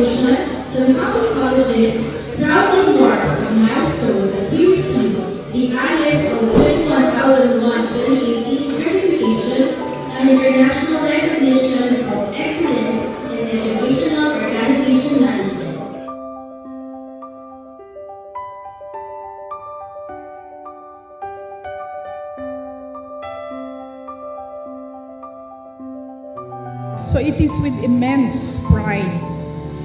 resolution, San Pablo Colleges proudly marks a milestone as we receive the ISO 21001-2018 certification and international recognition of excellence in educational organization management. So it is with immense pride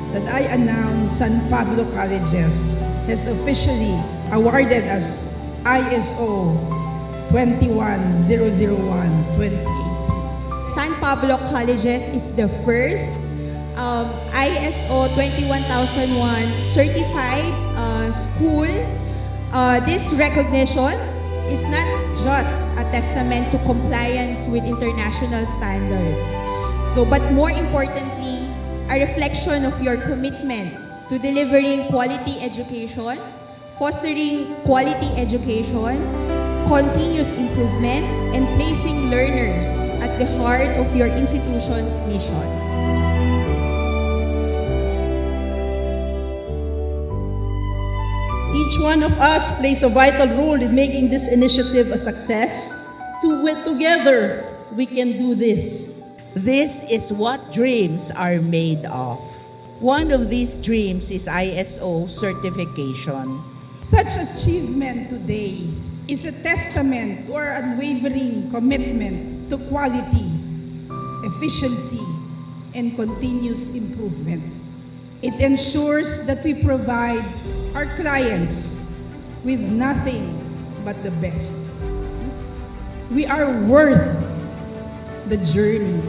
that I announce San Pablo Colleges has officially awarded us ISO 21001-2018. San Pablo Colleges is the first ISO 21001 certified school. This recognition is not just a testament to compliance with international standards, but more importantly, a reflection of your commitment to delivering quality education, fostering quality education, continuous improvement, and placing learners at the heart of your institution's mission. Each one of us plays a vital role in making this initiative a success. Together, we can do this. This is what dreams are made of. One of these dreams is ISO certification. Such achievement today is a testament to our unwavering commitment to quality, efficiency, and continuous improvement. It ensures that we provide our clients with nothing but the best. We are worth the journey.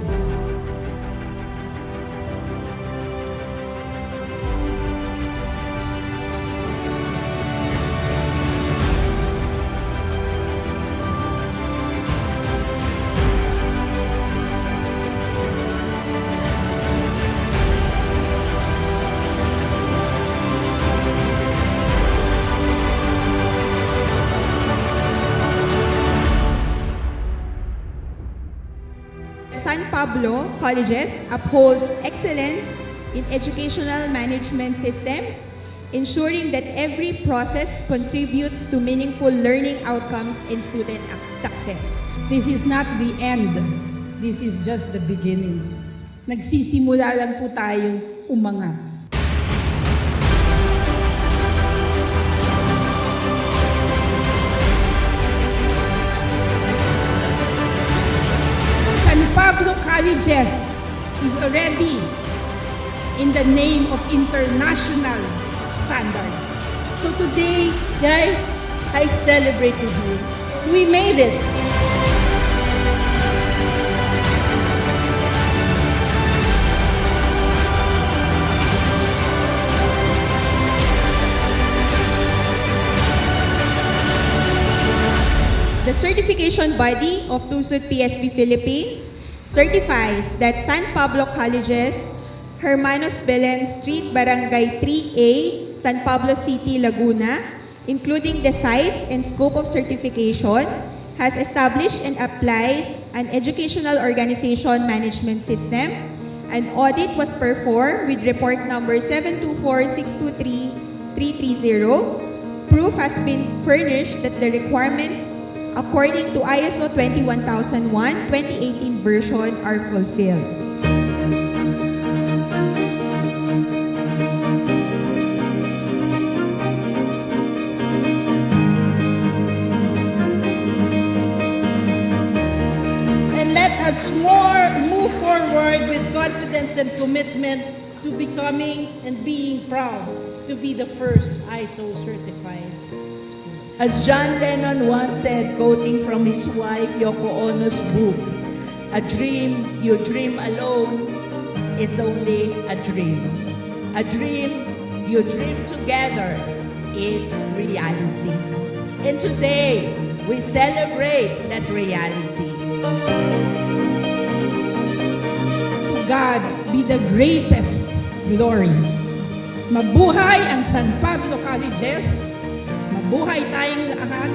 San Pablo Colleges upholds excellence in educational management systems, ensuring that every process contributes to meaningful learning outcomes and student success. This is not the end. This is just the beginning. Nagsisimula lang po tayong umangat. San Pablo Colleges is already in the name of international standards. So today, guys, I celebrate with you. We made it. The certification body of TUSUD PSP Philippines certifies that San Pablo Colleges, Hermanos Belen Street, Barangay 3A, San Pablo City, Laguna, including the sites and scope of certification, has established and applies an educational organization management system. An audit was performed with report number 724-623-330. Proof has been furnished that the requirements according to ISO 21001-2018 version are fulfilled. And let us move forward with confidence and commitment to becoming and being proud to be the first ISO certified school. As John Lennon once said, quoting from his wife Yoko Ono's book, "A dream you dream alone is only a dream. A dream you dream together is reality." And today, we celebrate that reality. To God be the greatest glory. Mabuhay ang San Pablo Colleges. Mabuhay tayong lahat.